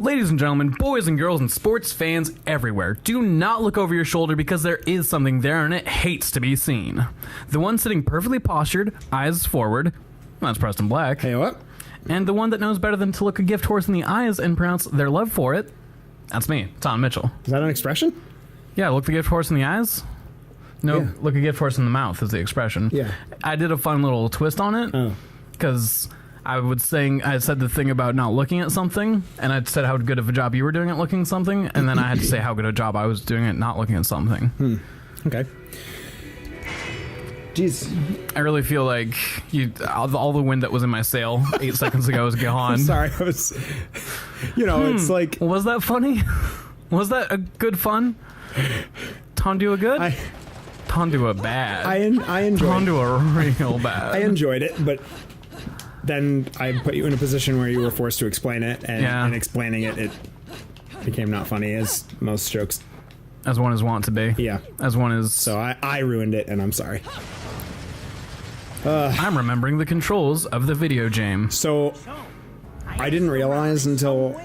Ladies and gentlemen, boys and girls, and sports fans everywhere, do not look over your shoulder because there is something there and it hates to be seen. The one sitting perfectly postured, eyes forward, that's Preston Black. Hey, what? And the one that knows better than to look a gift horse in the eyes and pronounce their love for it, that's me, Taun Mitchell. Is that an expression? Yeah, look the gift horse in the eyes. No, Yeah. look a gift horse in the mouth is the expression. Yeah. I did a fun little twist on it because I said the thing about not looking at something, and I said how good of a job you were doing at looking at something, and then I had to say how good a job I was doing at not looking at something. Okay. Jeez. I really feel like all the wind that was in my sail 8 seconds ago is gone. I'm sorry, I was... it's like... Was that funny? Was that a good fun? Tondu a good? Tondu a bad. I enjoyed Tondu a real bad. I enjoyed it, but then I put you in a position where you were forced to explain it, and explaining it became not funny, as most jokes. As one is wont to be. Yeah. As one is... So I ruined it, and I'm sorry. I'm remembering the controls of the video game. So I didn't realize until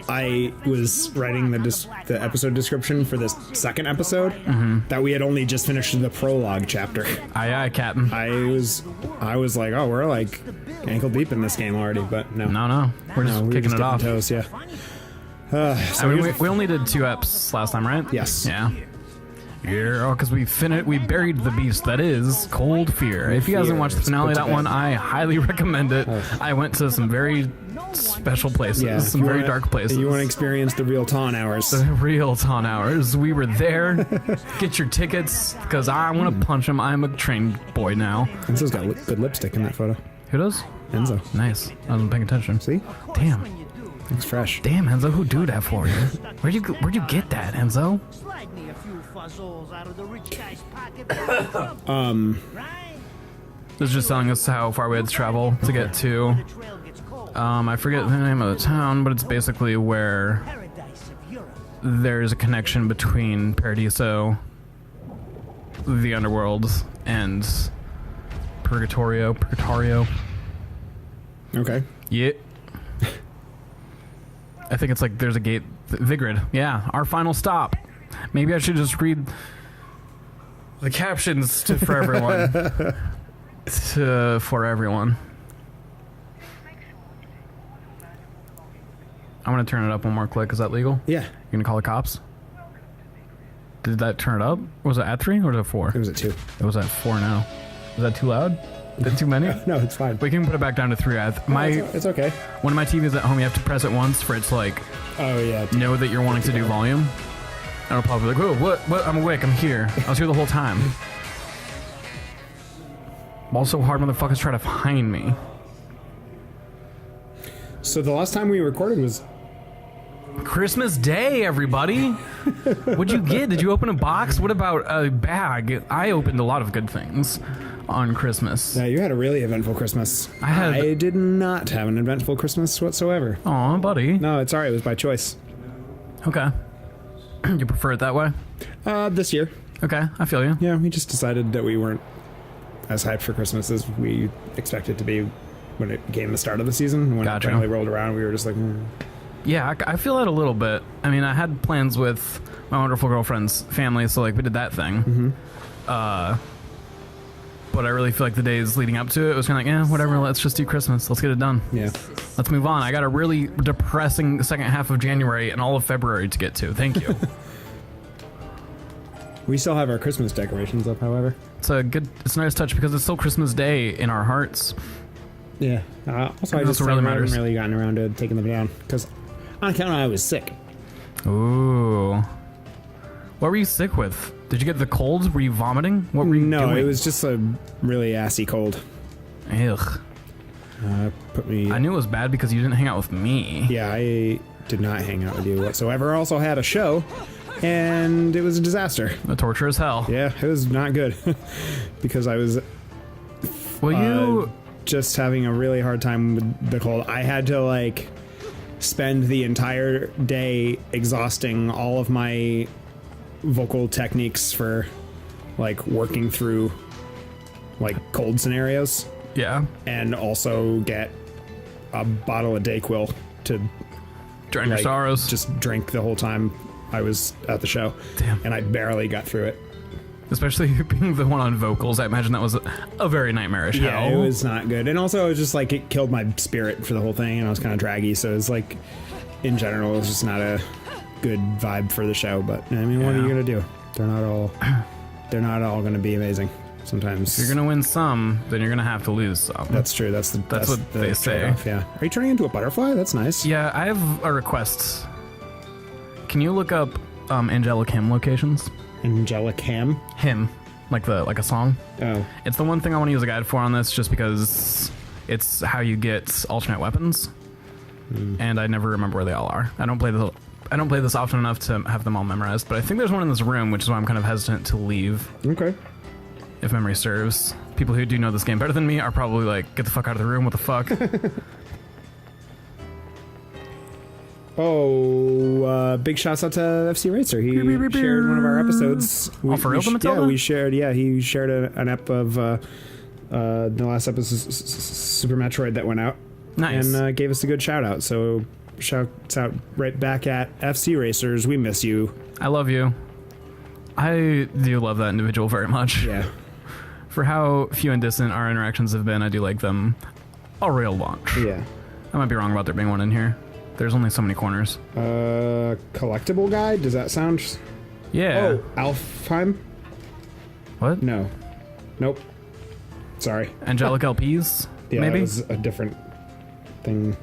I was writing the episode description for this second episode that we had only just finished the prologue chapter. Aye, aye, Captain. I was like, oh, we're like ankle deep in this game already, but no. No. We're just kicking it off. Toes, yeah. We only did 2 eps last time, right? Yes. Yeah. Yeah, because we buried the beast that is Cold Fear. If you guys haven't watched the finale of that one, I highly recommend it. I went to some very special places, some very dark places. You want to experience the real Taun hours. The real Taun hours. We were there. Get your tickets, because I want to punch him. I'm a trained boy now. Enzo's got good lipstick in that photo. Who does? Enzo. Nice. I wasn't paying attention. See? Damn. It's fresh. Damn, Enzo, who do that for you? Where'd you get that, Enzo? This is just telling us how far we had to travel to get to. I forget the name of the town, but it's basically where there's a connection between Paradiso, the underworld, and Purgatorio. Okay. Yeah. I think it's like there's a gate. Vigrid. Yeah, our final stop. Maybe I should just read the captions for everyone. For everyone. I'm going to turn it up one more click. Is that legal? Yeah. You going to call the cops? Did that turn it up? Was it at 3 or was it 4? It was at 2. It was at 4 now. Is that too loud? Is that too many? No, it's fine. We can put it back down to 3. It's okay. One of my TVs at home, you have to press it once for it to like... Oh, yeah. Know that you're wanting to do volume. And it'll probably be like, whoa, what? I'm awake. I'm here. I was here the whole time. Also, hard motherfuckers try to find me. So the last time we recorded was... Christmas Day, everybody. What'd you get? Did you open a box? What about a bag? I opened a lot of good things on Christmas. Yeah, you had a really eventful Christmas. I did not have an eventful Christmas whatsoever. Aw, buddy. No, it's alright. It was by choice. Okay. You prefer it that way? This year. Okay, I feel you. Yeah, we just decided that we weren't as hyped for Christmas as we expected to be when it became the start of the season. When it finally rolled around, we were just like... Yeah, I feel that a little bit. I mean, I had plans with my wonderful girlfriend's family, so like we did that thing. But I really feel like the days leading up to it was kind of like, whatever, let's just do Christmas. Let's get it done. Yeah. Let's move on. I got a really depressing second half of January and all of February to get to. Thank you. We still have our Christmas decorations up, however. It's a nice touch because it's still Christmas Day in our hearts. Yeah. Also, I haven't really gotten around to taking them down because on account of I was sick. Ooh. What were you sick with? Did you get the cold? Were you vomiting? What were you doing? No, it was just a really assy cold. Ugh. Put me... I knew it was bad because you didn't hang out with me. Yeah, I did not hang out with you whatsoever. I also had a show, and it was a disaster. A torture as hell. Yeah, it was not good. Because I was... just having a really hard time with the cold. I had to, like, spend the entire day exhausting all of my vocal techniques for, like, working through, like, cold scenarios. Yeah. And also get a bottle of Dayquil to Drown your sorrows. Just drank the whole time I was at the show. Damn. And I barely got through it. Especially being the one on vocals, I imagine that was a very nightmarish hell. Yeah, it was not good. And also, it was just like, it killed my spirit for the whole thing, and I was kind of draggy, so it was like, in general, it was just not a good vibe for the show. But, I mean, what are you going to do? They're not all going to be amazing. Sometimes. If you're going to win some, then you're going to have to lose some. That's true. That's what they say. Trade-off, yeah. Are you turning into a butterfly? That's nice. Yeah, I have a request. Can you look up Angelic Hams locations? Angelic Ham? Hymn, like a song. Oh. It's the one thing I want to use a guide for on this, just because it's how you get alternate weapons, and I never remember where they all are. I don't play this often enough to have them all memorized, but I think there's one in this room, which is why I'm kind of hesitant to leave. Okay. If memory serves. People who do know this game better than me are probably like, get the fuck out of the room, what the fuck? Big shouts out to FC Racer. He shared one of our episodes. For real, Matilda? Yeah, we shared. Yeah, he shared an ep of the last episode, Super Metroid, that went out. Nice. And gave us a good shout out. So shouts out right back at FC Racers. We miss you. I love you. I do love that individual very much. Yeah. For how few and distant our interactions have been, I do like them a real bunch. Yeah. I might be wrong about there being one in here. There's only so many corners. Collectible guide? Does that sound... Yeah. Oh, Alfheim? What? No. Nope. Sorry. Angelic LPs? Yeah, maybe? It was a different thing.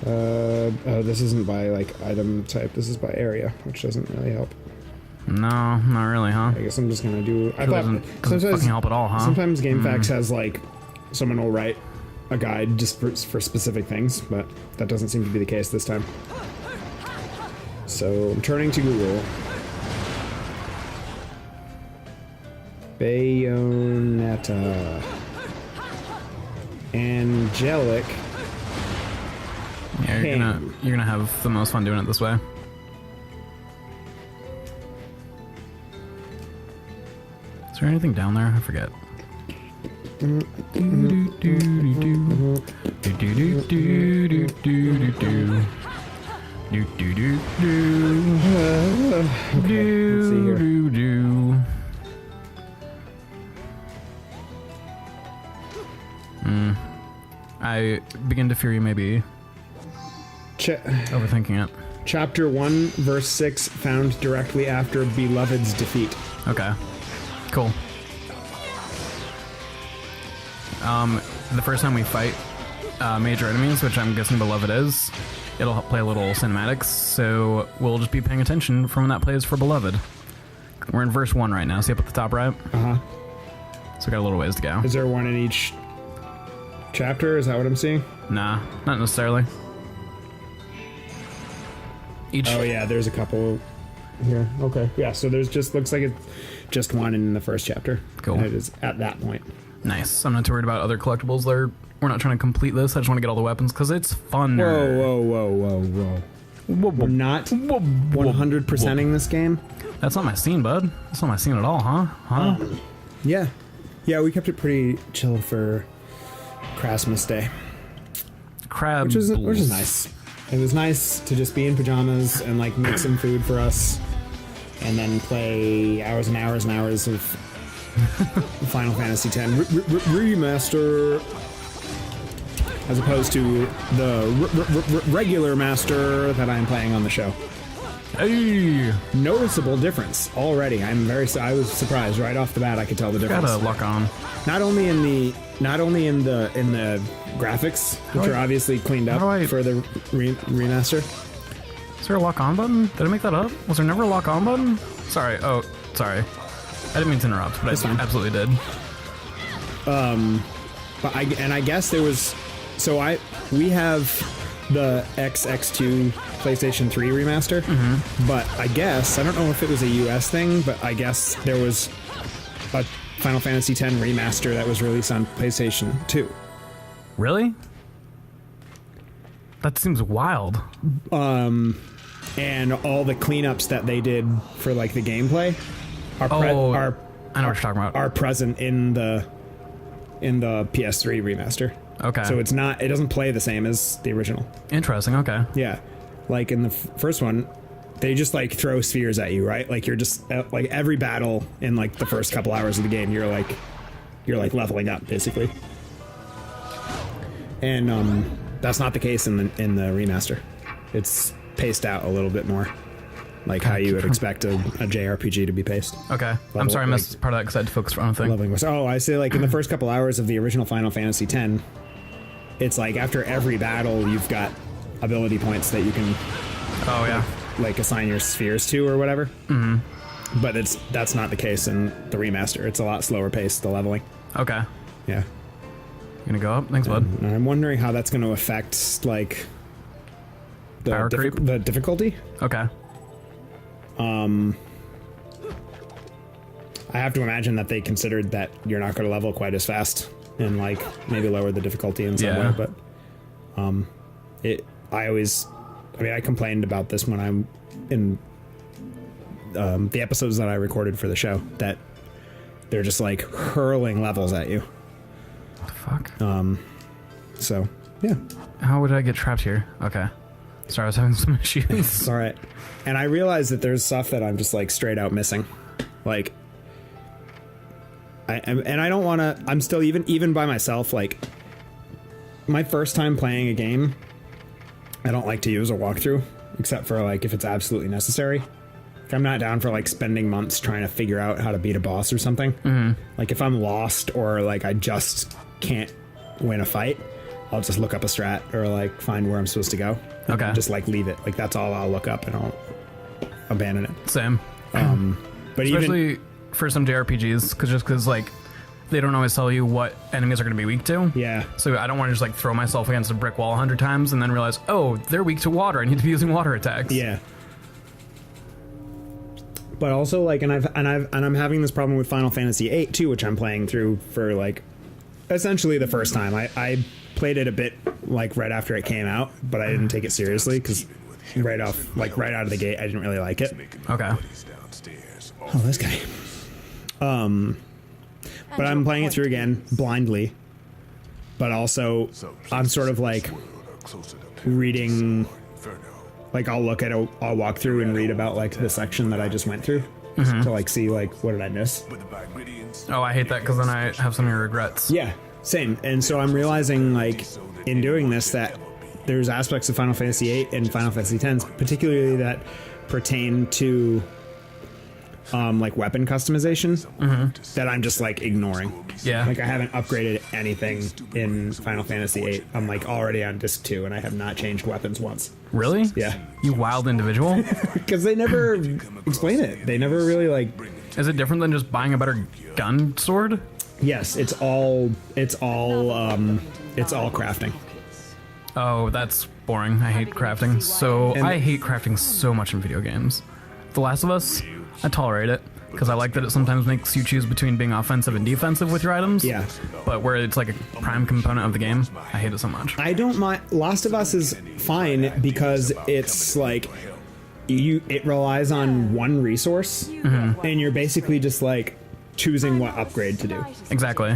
This isn't by, like, item type. This is by area, which doesn't really help. No, not really, huh? I guess I'm just gonna do... I thought thought doesn't fucking help at all, huh? Sometimes GameFAQs has, like, someone will write a guide just for specific things, but that doesn't seem to be the case this time. So I'm turning to Google. Bayonetta. Angelic. Yeah, you're gonna have the most fun doing it this way. Is there anything down there? I forget. I begin to fear you may be overthinking it. Chapter 1, verse 6, found directly after Beloved's defeat. Okay. Cool. The first time we fight major enemies, which I'm guessing Beloved is, it'll play a little cinematics, so we'll just be paying attention from when that plays for Beloved. We're in verse 1 right now, see up at the top right? Uh-huh. So we got a little ways to go. Is there one in each chapter? Is that what I'm seeing? Nah, not necessarily. Oh yeah, there's a couple here. Okay. Yeah, so there's just, looks like it's just one in the first chapter. Cool. And it is at that point. Nice. I'm not too worried about other collectibles. We're not trying to complete this. I just want to get all the weapons because it's fun. Whoa. We're not 100%ing this game. That's not my scene, bud. That's not my scene at all, huh? Yeah. Yeah, we kept it pretty chill for Christmas Day. Crab. Which is nice. It was nice to just be in pajamas and like make some food for us and then play hours and hours and hours of Final Fantasy X remaster as opposed to the regular master that I'm playing on the show. Hey, noticeable difference already. I was surprised right off the bat. I could tell the difference. Got a lock on. Not only in the graphics, which are obviously cleaned up for the remaster. Is there a lock on button? Did I make that up? Was there never a lock on button? Sorry. Oh, sorry. I didn't mean to interrupt, but I absolutely did. But I guess there was. So we have the XX2 PlayStation 3 remaster, but I guess I don't know if it was a US thing, but I guess there was a Final Fantasy X remaster that was released on PlayStation 2. Really? That seems wild. And all the cleanups that they did for like the gameplay I know what you're talking about. are present in the PS3 remaster. Okay. So it doesn't play the same as the original. Interesting. Okay. Yeah. Like in the first one, they just like throw spheres at you, right? Like you're just like every battle in like the first couple hours of the game, you're like leveling up basically. And that's not the case in the remaster. It's paced out a little bit more, like how you would expect a JRPG to be paced. Okay. I'm sorry, I missed part of that because I had to focus on a thing. Oh, I say like in the first couple hours of the original Final Fantasy X, it's like after every battle you've got ability points that you can. Oh yeah. Like assign your spheres to or whatever. Mm-hmm. But that's not the case in the remaster. It's a lot slower paced, the leveling. Okay. Yeah. You gonna go up? Thanks, bud. And I'm wondering how that's going to affect like the difficulty. Okay. I have to imagine that they considered that you're not going to level quite as fast and like maybe lower the difficulty in some way. But I complained about this when I'm in the episodes that I recorded for the show, that they're just like hurling levels at you. What the fuck? So yeah. How would I get trapped here? Okay. Sorry, I was having some issues. It's all right. And I realized that there's stuff that I'm just like straight out missing. Like, I don't want to. I'm still even by myself. Like, my first time playing a game, I don't like to use a walkthrough, except for like if it's absolutely necessary. Like, I'm not down for like spending months trying to figure out how to beat a boss or something. Mm-hmm. Like if I'm lost or like I just can't win a fight, I'll just look up a strat or like find where I'm supposed to go. Okay. And just like leave it. Like that's all I'll look up and I'll abandon it. Same. But especially for some JRPGs, because like they don't always tell you what enemies are going to be weak to. Yeah. So I don't want to just like throw myself against a brick wall 100 times and then realize, oh, they're weak to water. I need to be using water attacks. Yeah. But also like, and I'm having this problem with Final Fantasy VIII too, which I'm playing through for like essentially the first time. I played it a bit like right after it came out, but I didn't take it seriously because right out of the gate, I didn't really like it. Okay. Oh, this guy. But I'm playing it through again blindly. But also, I'm sort of like reading. Like I'll walk through and read about like the section that I just went through to like see like what did I miss. Oh, I hate that because then I have so many regrets. Yeah, same. And so I'm realizing like in doing this that there's aspects of Final Fantasy VIII and Final Fantasy X, particularly that pertain to like weapon customization that I'm just like ignoring. Yeah. Like I haven't upgraded anything in Final Fantasy VIII. I'm like already on disc 2 and I have not changed weapons once. Really? Yeah. You wild individual. Because they never explain it. They never really like. Is it different than just buying a better gun sword? Yes, it's all crafting. Oh, that's boring. I hate crafting. I hate crafting so much in video games. The Last of Us, I tolerate it because I like that it sometimes makes you choose between being offensive and defensive with your items. Yeah. But where it's like a prime component of the game, I hate it so much. I don't mind. Last of Us is fine because it's like it relies on one resource and you're basically just like choosing what upgrade to do. Exactly.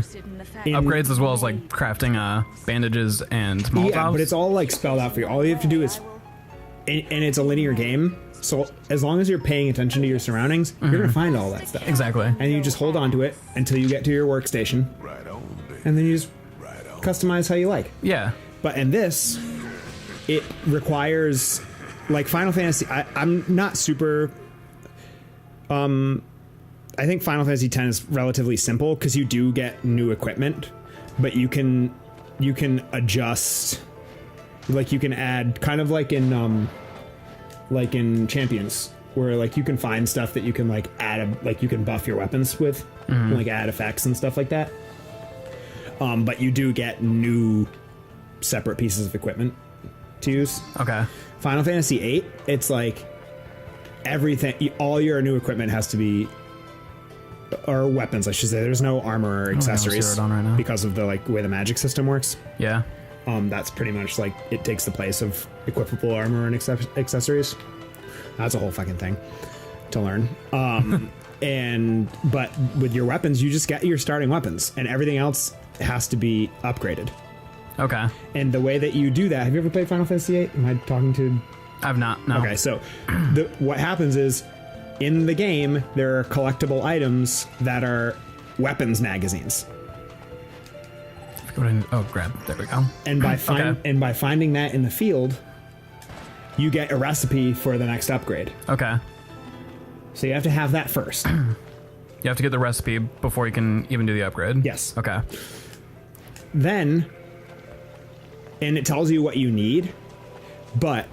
Upgrades as well as like crafting bandages and Molotovs. Yeah, but it's all like spelled out for you. All you have to do is, and it's a linear game. So as long as you're paying attention to your surroundings, you're gonna find all that stuff. Exactly. And you just hold on to it until you get to your workstation, and then you just customize how you like. Yeah. But in this, it requires like Final Fantasy. I'm not super. I think Final Fantasy X is relatively simple because you do get new equipment, but you can adjust. Like you can add kind of like in Champions, where like you can find stuff that you can like add like you can buff your weapons with, and, like add effects and stuff like that. But you do get new separate pieces of equipment to use. Okay. Final Fantasy VIII, it's like everything, all your new equipment has to be, or weapons, I should say. There's no armor or accessories right now. because of the like way the magic system works. Yeah. That's pretty much like it takes the place of equipable armor and accessories. That's a whole fucking thing to learn. But with your weapons, you just get your starting weapons, and everything else has to be upgraded. Okay. And the way that you do that, have you ever played Final Fantasy VIII? Am I talking to... I've not, no. Okay, so what happens is, in the game, there are collectible items that are weapons magazines. Oh, grab. There we go. And by finding that in the field, you get a recipe for the next upgrade. Okay. So you have to have that first. You have to get the recipe before you can even do the upgrade? Yes. Okay. Then, and it tells you what you need, but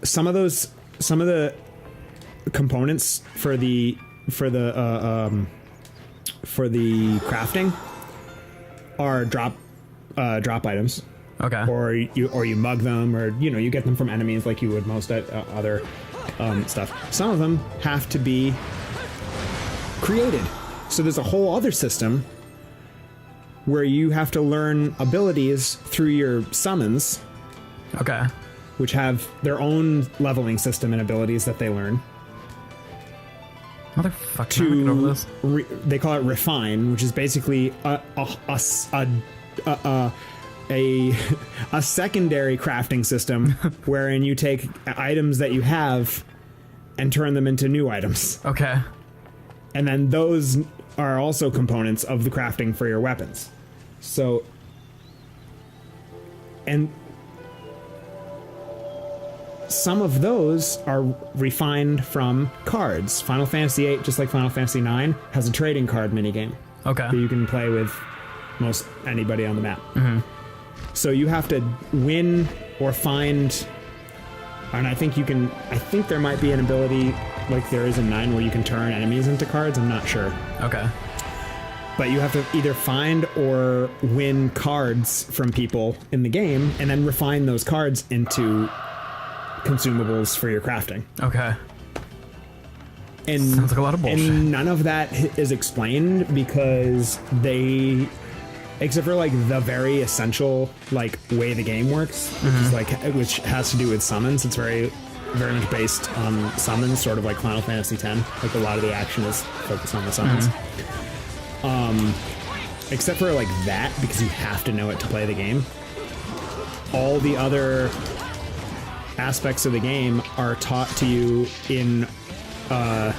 some of the components for the crafting are drop items. Okay. Or you mug them, or you get them from enemies like you would most other stuff. Some of them have to be created. So there's a whole other system where you have to learn abilities through your summons. Okay. Which have their own leveling system and abilities that they learn. Motherfucker, over this. They call it refine, which is basically a secondary crafting system wherein you take items that you have and turn them into new items. Okay. And then those are also components of the crafting for your weapons. So, and some of those are refined from cards. Final Fantasy VIII, just like Final Fantasy IX, has a trading card minigame. Okay. That you can play with most anybody on the map. Mm-hmm. So you have to win or find, and I think there might be an ability like there is in 9 where you can turn enemies into cards. I'm not sure. Okay. But you have to either find or win cards from people in the game and then refine those cards into consumables for your crafting. Okay. And sounds like a lot of bullshit. And none of that is explained because they, except for like the very essential like way the game works, which has to do with summons. It's very much based on summons, sort of like Final Fantasy X. Like a lot of the action is focused on the summons. Except for like that, because you have to know it to play the game. All the other aspects of the game are taught to you in a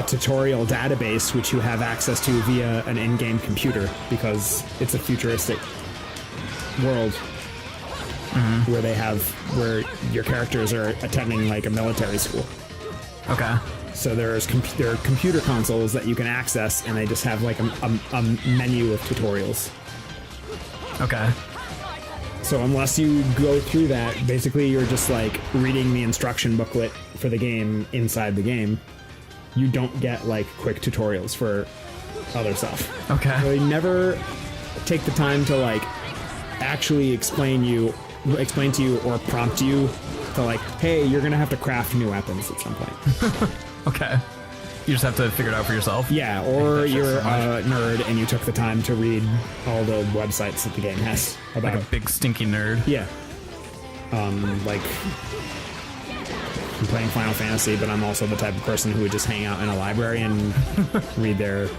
tutorial database, which you have access to via an in-game computer, because it's a futuristic world where your characters are attending like a military school. Okay. So there are computer consoles that you can access, and they just have like a menu of tutorials. Okay. So unless you go through that, basically you're just like reading the instruction booklet for the game inside the game. You don't get like quick tutorials for other stuff. Okay. They never take the time to like actually explain to you or prompt you to like, hey, you're gonna have to craft new weapons at some point. Okay. You just have to figure it out for yourself? Yeah, or you're a nerd and you took the time to read all the websites that the game has about. Like a big stinky nerd. Yeah. Like, I'm playing Final Fantasy, but I'm also the type of person who would just hang out in a library and read their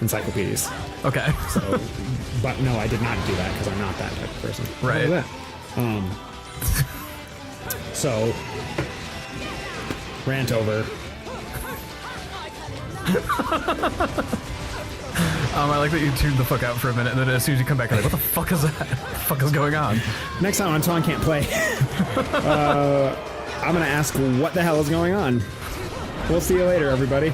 encyclopedias. Okay. So, but no, I did not do that because I'm not that type of person. Right. Look at that. So, rant over. I like that you tuned the fuck out for a minute, and then as soon as you come back, you're like, what the fuck is that? What the fuck is going on? Next time on Taun Can't Play, I'm gonna ask what the hell is going on. We'll see you later, everybody.